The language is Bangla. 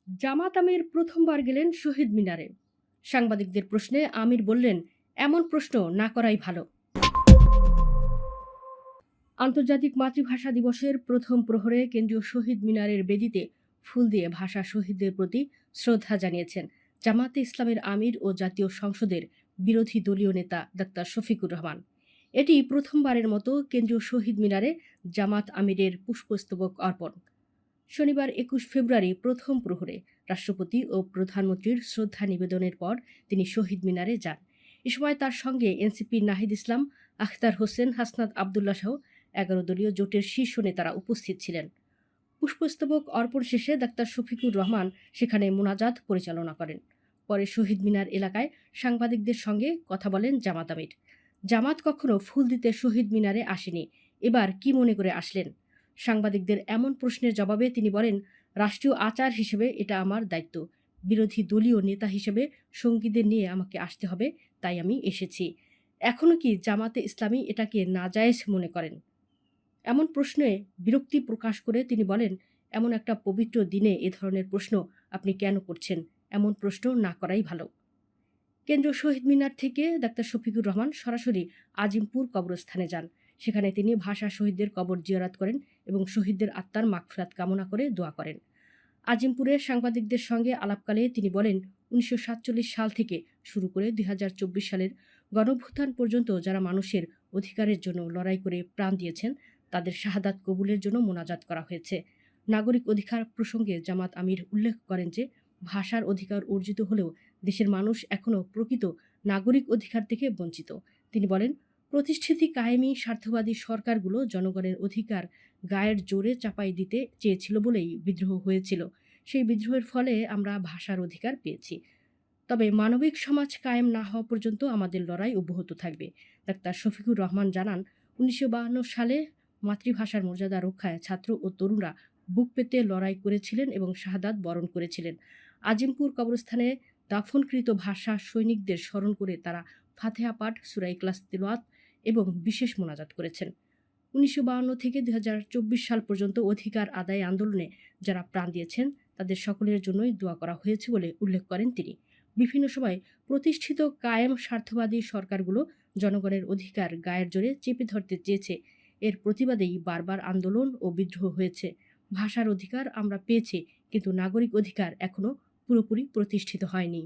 জামাত আমির প্রথমবার গেলেন শহীদ মিনারে। সাংবাদিকদের প্রশ্নে আমির বললেন, এমন প্রশ্ন না করাই ভালো। আন্তর্জাতিক মাতৃভাষা দিবসের প্রথম প্রহরে কেন্দ্রীয় শহীদ মিনারের বেদিতে ফুল দিয়ে ভাষা শহীদদের প্রতি শ্রদ্ধা জানিয়েছেন জামাতে ইসলামের আমির ও জাতীয় সংসদের বিরোধী দলীয় নেতা ডাক্তার শফিকুর রহমান। এটি প্রথমবারের মতো কেন্দ্রীয় শহীদ মিনারে জামাত আমিরের পুষ্পস্তবক অর্পণ। শনিবার ২১ ফেব্রুয়ারি প্রথম প্রহরে রাষ্ট্রপতি ও প্রধানমন্ত্রীর শ্রদ্ধা নিবেদনের পর তিনি শহীদ মিনারে যান। এ সময় তার সঙ্গে এনসিপির নাহিদ ইসলাম, আখতার হোসেন, হাসনাত আবদুল্লাহ সহ ১১ দলীয় জোটের শীর্ষ নেতারা উপস্থিত ছিলেন। পুষ্পস্তবক অর্পণ শেষে ডাক্তার শফিকুর রহমান সেখানে মোনাজাত পরিচালনা করেন। পরে শহীদ মিনার এলাকায় সাংবাদিকদের সঙ্গে কথা বলেন জামাত আমির। জামাত কখনো ফুল দিতে শহীদ মিনারে আসেনি, এবার কি মনে করে আসলেন? সাংবাদিকদের এমন প্রশ্নের জবাবে তিনি বলেন, রাষ্ট্রীয় আচার হিসেবে এটা আমার দায়িত্ব। বিরোধী দলীয় নেতা হিসেবে সঙ্গীদের নিয়ে আমাকে আসতে হবে, তাই আমি এসেছি। এখনো কি জামাতে ইসলামী এটাকে নাজায়েজ মনে করেন? এমন প্রশ্নে বিরক্তি প্রকাশ করে তিনি বলেন, এমন একটা পবিত্র দিনে এ ধরনের প্রশ্ন আপনি কেন করছেন? এমন প্রশ্ন না করাই ভালো। কেন্দ্রীয় শহীদ মিনার থেকে ডাক্তার শফিকুর রহমান সরাসরি আজিমপুর কবরস্থানে যান। সেখানে তিনি ভাষা শহীদদের কবর জিয়ারত করেন এবং শহীদদের আত্মার মাগফিরাত কামনা করে দোয়া করেন। আজিমপুরে সাংবাদিকদের সঙ্গে আলাপকালে তিনি বলেন, ১৯৪৭ সাল থেকে শুরু করে ২০২৪ সালের গণঅভ্যুত্থান পর্যন্ত যারা মানুষের অধিকারের জন্য লড়াই করে প্রাণ দিয়েছেন তাদের শাহাদাত কবুলের জন্য মোনাজাত করা হয়েছে। নাগরিক অধিকার প্রসঙ্গে জামাত আমির উল্লেখ করেন যে, ভাষার অধিকার অর্জিত হলেও দেশের মানুষ এখনও প্রকৃত নাগরিক অধিকার থেকে বঞ্চিত। তিনি বলেন, প্রতিষ্ঠিত কায়েমি স্বার্থবাদী সরকারগুলো জনগণের অধিকার গায়ের জোরে চাপাই দিতে চেয়েছিল বলেই বিদ্রোহ হয়েছিল। সেই বিদ্রোহের ফলে আমরা ভাষার অধিকার পেয়েছি। তবে মানবিক সমাজ কায়েম না হওয়া পর্যন্ত আমাদের লড়াই অব্যাহত থাকবে। ডাক্তার শফিকুর রহমান জানান, ১৯৫২ সালে মাতৃভাষার মর্যাদা রক্ষায় ছাত্র ও তরুণরা বুক পেতে লড়াই করেছিলেন এবং শাহাদাত বরণ করেছিলেন। আজিমপুর কবরস্থানে দাফনকৃত ভাষা সৈনিকদের স্মরণ করে তারা ফাতেহা পাঠ, সূরা ইখলাস তিলাওয়াত এবং বিশেষ মোনাজাত করেছেন। ১৯৫২ থেকে ২০২৪ সাল পর্যন্ত অধিকার আদায় আন্দোলনে যারা প্রাণ দিয়েছেন তাদের সকলের জন্যই দোয়া করা হয়েছে বলে উল্লেখ করেন তিনি। বিভিন্ন সময় প্রতিষ্ঠিত কায়েম স্বার্থবাদী সরকারগুলো জনগণের অধিকার গায়ের জোরে চেপে ধরতে চেয়েছে। এর প্রতিবাদেই বারবার আন্দোলন ও বিদ্রোহ হয়েছে। ভাষার অধিকার আমরা পেয়েছি, কিন্তু নাগরিক অধিকার এখনো পুরোপুরি প্রতিষ্ঠিত হয়নি।